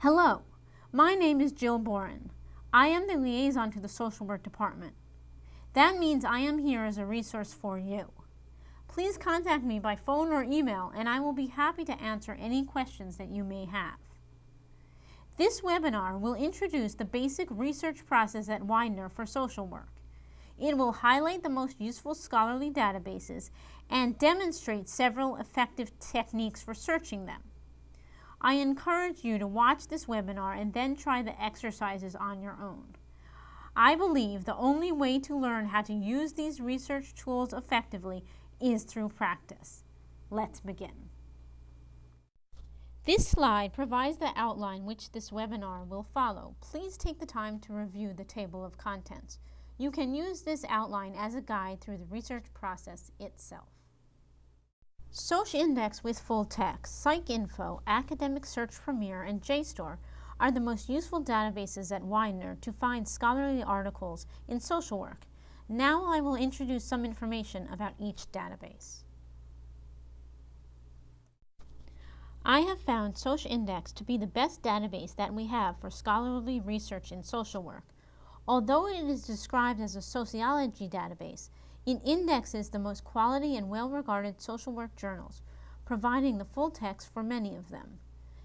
Hello, my name is Jill Boren. I am the liaison to the social work department. That means I am here as a resource for you. Please contact me by phone or email and I will be happy to answer any questions that you may have. This webinar will introduce the basic research process at Widener for social work. It will highlight the most useful scholarly databases and demonstrate several effective techniques for searching them. I encourage you to watch this webinar and then try the exercises on your own. I believe the only way to learn how to use these research tools effectively is through practice. Let's begin. This slide provides the outline which this webinar will follow. Please take the time to review the table of contents. You can use this outline as a guide through the research process itself. SocIndex with full text, PsycInfo, Academic Search Premier, and JSTOR are the most useful databases at Widener to find scholarly articles in social work. Now I will introduce some information about each database. I have found SocIndex to be the best database that we have for scholarly research in social work. Although it is described as a sociology database, it indexes the most quality and well-regarded social work journals, providing the full text for many of them.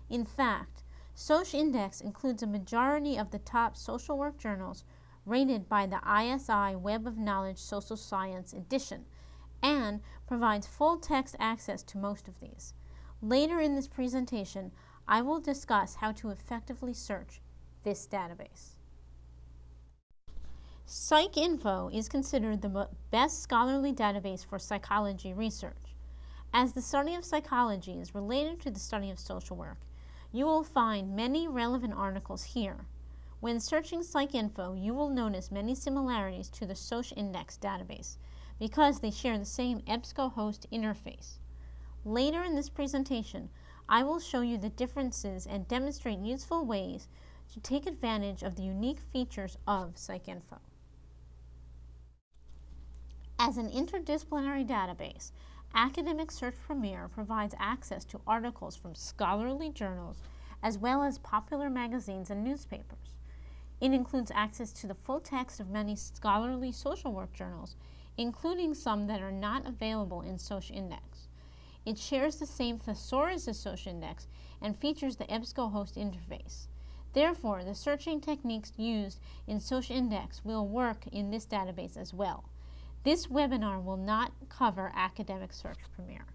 In fact, SocIndex includes a majority of the top social work journals rated by the ISI Web of Knowledge Social Science Edition and provides full text access to most of these. Later in this presentation, I will discuss how to effectively search this database. PsycInfo is considered the best scholarly database for psychology research. As the study of psychology is related to the study of social work, you will find many relevant articles here. When searching PsycInfo, you will notice many similarities to the SocIndex database because they share the same EBSCOhost interface. Later in this presentation, I will show you the differences and demonstrate useful ways to take advantage of the unique features of PsycInfo. As an interdisciplinary database, Academic Search Premier provides access to articles from scholarly journals as well as popular magazines and newspapers. It includes access to the full text of many scholarly social work journals, including some that are not available in SocIndex. It shares the same thesaurus as SocIndex and features the EBSCOhost interface. Therefore, the searching techniques used in SocIndex will work in this database as well. This webinar will not cover Academic Search Premier.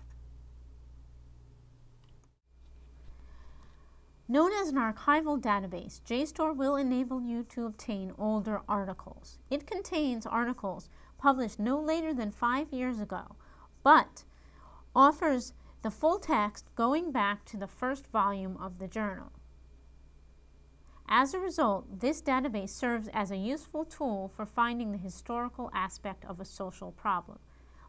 Known as an archival database, JSTOR will enable you to obtain older articles. It contains articles published no later than 5 years ago, but offers the full text going back to the first volume of the journal. As a result, this database serves as a useful tool for finding the historical aspect of a social problem.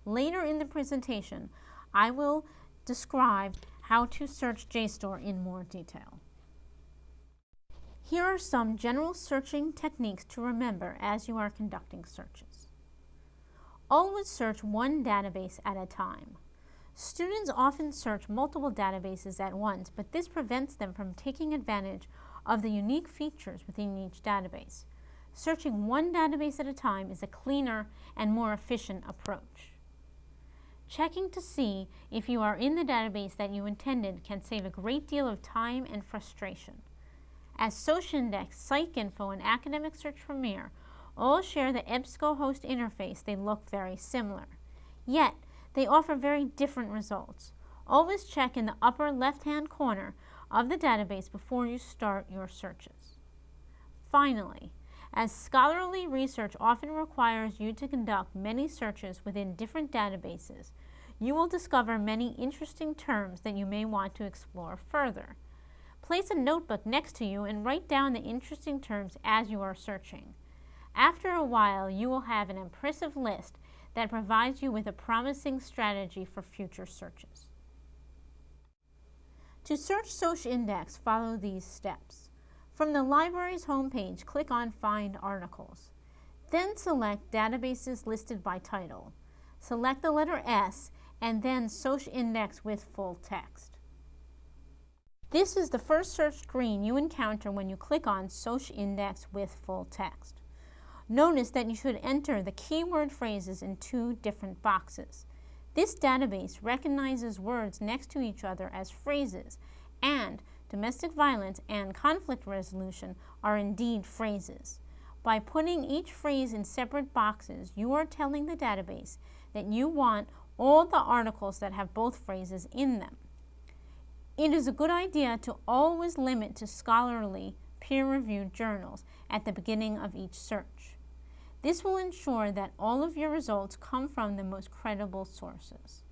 Later in the presentation, I will describe how to search JSTOR in more detail. Here are some general searching techniques to remember as you are conducting searches. Always search one database at a time. Students often search multiple databases at once, but this prevents them from taking advantage of the unique features within each database. Searching one database at a time is a cleaner and more efficient approach. Checking to see if you are in the database that you intended can save a great deal of time and frustration. As SocIndex, PsycInfo, and Academic Search Premier all share the EBSCOhost interface, they look very similar. Yet, they offer very different results. Always check in the upper left-hand corner of the database before you start your searches. Finally, as scholarly research often requires you to conduct many searches within different databases, you will discover many interesting terms that you may want to explore further. Place a notebook next to you and write down the interesting terms as you are searching. After a while, you will have an impressive list that provides you with a promising strategy for future searches. To search SocIndex, follow these steps. From the library's homepage, click on Find Articles. Then select Databases listed by title. Select the letter S and then SocIndex with full text. This is the first search screen you encounter when you click on SocIndex with full text. Notice that you should enter the keyword phrases in two different boxes. This database recognizes words next to each other as phrases, and domestic violence and conflict resolution are indeed phrases. By putting each phrase in separate boxes, you are telling the database that you want all the articles that have both phrases in them. It is a good idea to always limit to scholarly, peer-reviewed journals at the beginning of each search. This will ensure that all of your results come from the most credible sources.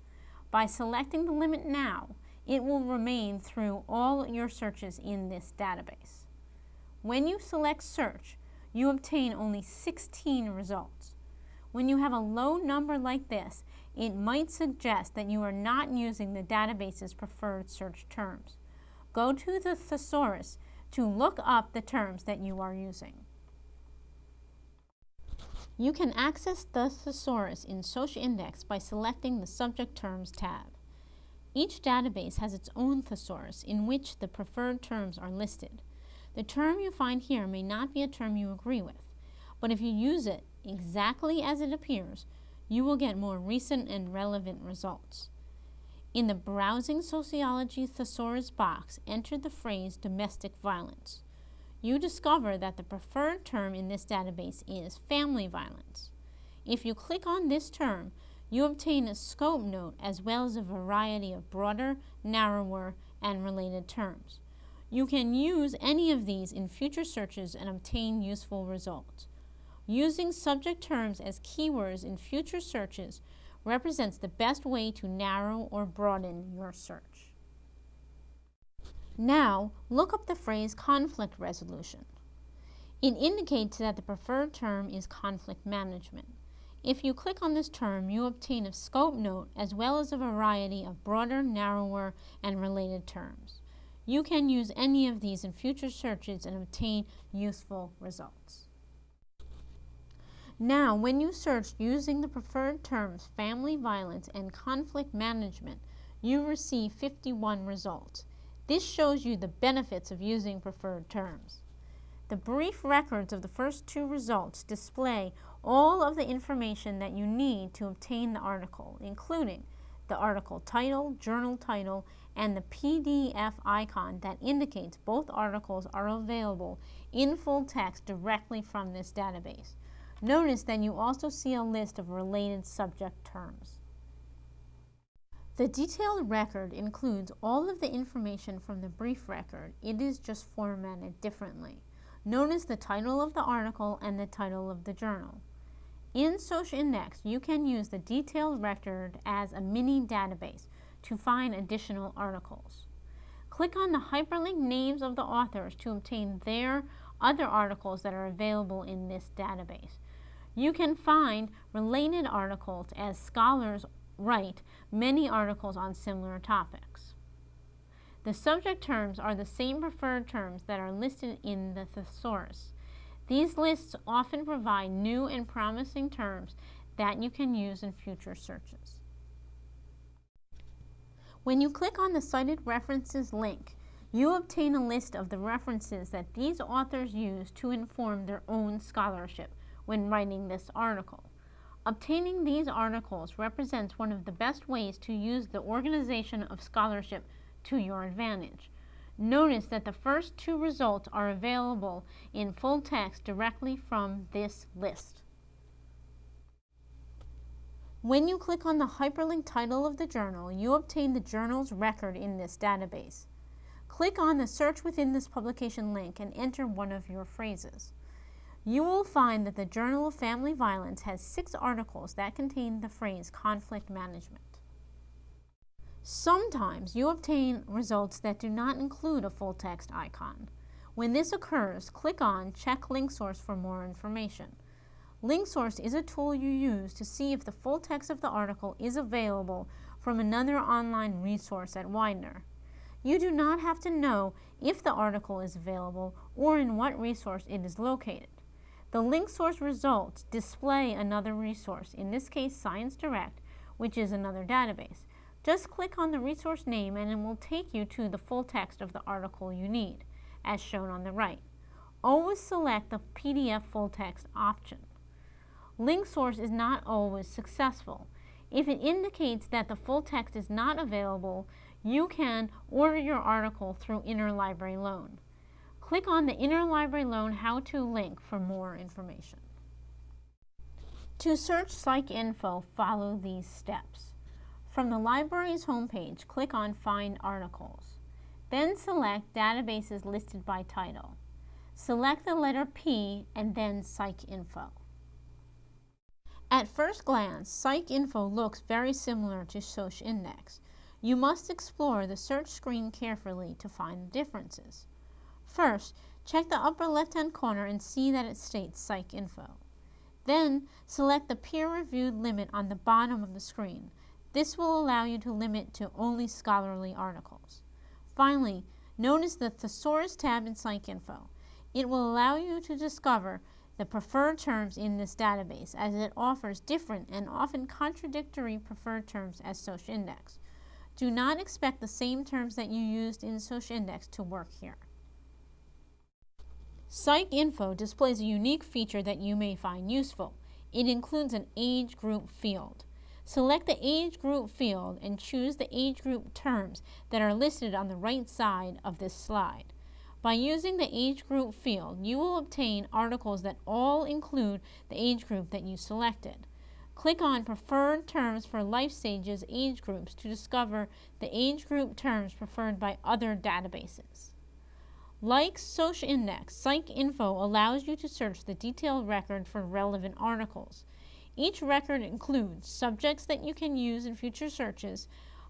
By selecting the limit now, it will remain through all your searches in this database. When you select Search, you obtain only 16 results. When you have a low number like this, it might suggest that you are not using the database's preferred search terms. Go to the thesaurus to look up the terms that you are using. You can access the thesaurus in SocIndex by selecting the Subject Terms tab. Each database has its own thesaurus in which the preferred terms are listed. The term you find here may not be a term you agree with, but if you use it exactly as it appears, you will get more recent and relevant results. In the Browsing Sociology Thesaurus box, enter the phrase domestic violence. You discover that the preferred term in this database is family violence. If you click on this term, you obtain a scope note as well as a variety of broader, narrower, and related terms. You can use any of these in future searches and obtain useful results. Using subject terms as keywords in future searches represents the best way to narrow or broaden your search. Now, look up the phrase conflict resolution. It indicates that the preferred term is conflict management. If you click on this term, you obtain a scope note as well as a variety of broader, narrower, and related terms. You can use any of these in future searches and obtain useful results. Now, when you search using the preferred terms family violence and conflict management, you receive 51 results. This shows you the benefits of using preferred terms. The brief records of the first two results display all of the information that you need to obtain the article, including the article title, journal title, and the PDF icon that indicates both articles are available in full text directly from this database. Notice that you also see a list of related subject terms. The detailed record includes all of the information from the brief record. It is just formatted differently. Notice the title of the article and the title of the journal. In SocIndex, you can use the detailed record as a mini database to find additional articles. Click on the hyperlink names of the authors to obtain their other articles that are available in this database. You can find related articles as scholars write many articles on similar topics. The subject terms are the same preferred terms that are listed in the thesaurus. These lists often provide new and promising terms that you can use in future searches. When you click on the Cited References link, you obtain a list of the references that these authors use to inform their own scholarship when writing this article. Obtaining these articles represents one of the best ways to use the organization of scholarship to your advantage. Notice that the first two results are available in full text directly from this list. When you click on the hyperlink title of the journal, you obtain the journal's record in this database. Click on the Search Within This Publication link and enter one of your phrases. You will find that the Journal of Family Violence has 6 articles that contain the phrase conflict management. Sometimes you obtain results that do not include a full text icon. When this occurs, click on Check Link Source for more information. Link Source is a tool you use to see if the full text of the article is available from another online resource at Widener. You do not have to know if the article is available or in what resource it is located. The link source results display another resource, in this case ScienceDirect, which is another database. Just click on the resource name and it will take you to the full text of the article you need, as shown on the right. Always select the PDF full text option. Link source is not always successful. If it indicates that the full text is not available, you can order your article through Interlibrary Loan. Click on the Interlibrary Loan How-To link for more information. To search PsycInfo, follow these steps. From the library's homepage, click on Find Articles. Then select Databases listed by title. Select the letter P and then PsycInfo. At first glance, PsycInfo looks very similar to SocIndex. You must explore the search screen carefully to find the differences. First, check the upper left-hand corner and see that it states PsycInfo. Then, select the peer-reviewed limit on the bottom of the screen. This will allow you to limit to only scholarly articles. Finally, notice the Thesaurus tab in PsycInfo. It will allow you to discover the preferred terms in this database, as it offers different and often contradictory preferred terms as SocIndex. Do not expect the same terms that you used in SocIndex to work here. PsycInfo displays a unique feature that you may find useful. It includes an age group field. Select the age group field and choose the age group terms that are listed on the right side of this slide. By using the age group field, you will obtain articles that all include the age group that you selected. Click on Preferred Terms for Life Stages age groups to discover the age group terms preferred by other databases. Like SocIndex, PsycInfo allows you to search the detailed record for relevant articles. Each record includes subjects that you can use in future searches,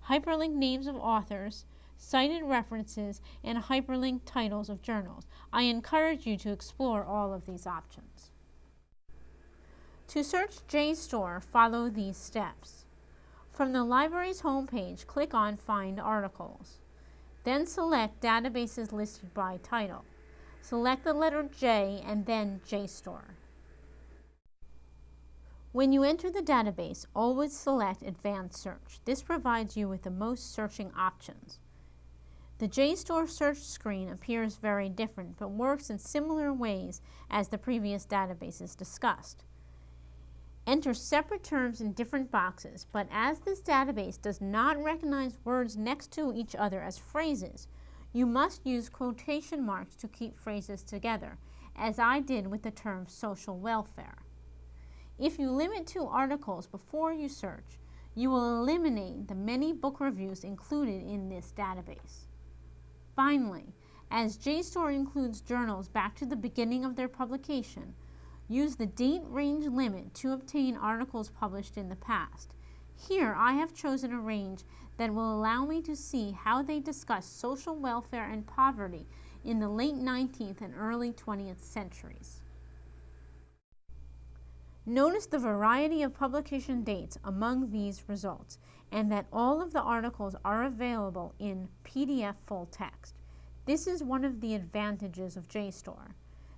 hyperlink names of authors, cited references, and hyperlink titles of journals. I encourage you to explore all of these options. To search JSTOR, follow these steps. From the library's homepage, click on Find Articles. Then select Databases listed by title. Select the letter J and then JSTOR. When you enter the database, always select Advanced Search. This provides you with the most searching options. The JSTOR search screen appears very different, but works in similar ways as the previous databases discussed. Enter separate terms in different boxes, but as this database does not recognize words next to each other as phrases, you must use quotation marks to keep phrases together, as I did with the term social welfare. If you limit to articles before you search, you will eliminate the many book reviews included in this database. Finally, as JSTOR includes journals back to the beginning of their publication, use the date range limit to obtain articles published in the past. Here, I have chosen a range that will allow me to see how they discuss social welfare and poverty in the late 19th and early 20th centuries. Notice the variety of publication dates among these results, and that all of the articles are available in PDF full text. This is one of the advantages of JSTOR.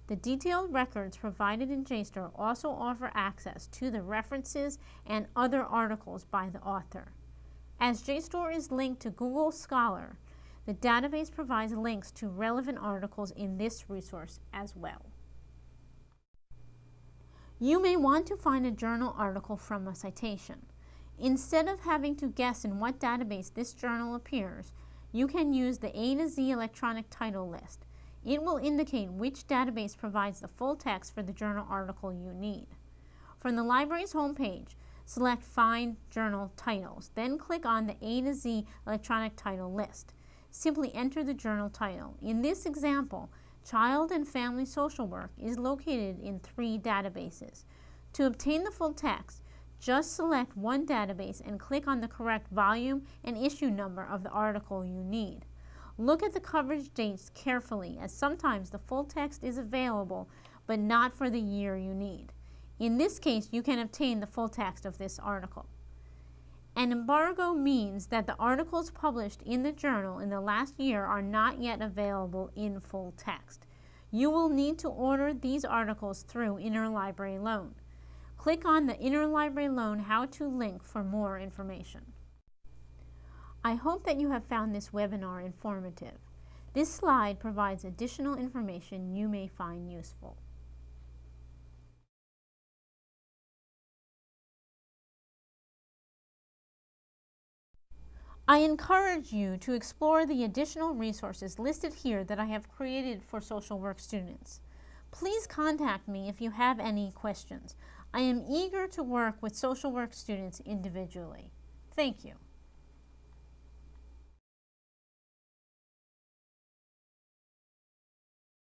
The detailed records provided in JSTOR also offer access to the references and other articles by the author. As JSTOR is linked to Google Scholar, the database provides links to relevant articles in this resource as well. You may want to find a journal article from a citation. Instead of having to guess in what database this journal appears, you can use the A to Z electronic title list. It will indicate which database provides the full text for the journal article you need. From the library's homepage, select Find Journal Titles, then click on the A to Z electronic title list. Simply enter the journal title. In this example, Child and Family Social Work is located in 3 databases. To obtain the full text, just select one database and click on the correct volume and issue number of the article you need. Look at the coverage dates carefully, as sometimes the full text is available, but not for the year you need. In this case, you can obtain the full text of this article. An embargo means that the articles published in the journal in the last year are not yet available in full text. You will need to order these articles through Interlibrary Loan. Click on the Interlibrary Loan How-To link for more information. I hope that you have found this webinar informative. This slide provides additional information you may find useful. I encourage you to explore the additional resources listed here that I have created for social work students. Please contact me if you have any questions. I am eager to work with social work students individually. Thank you.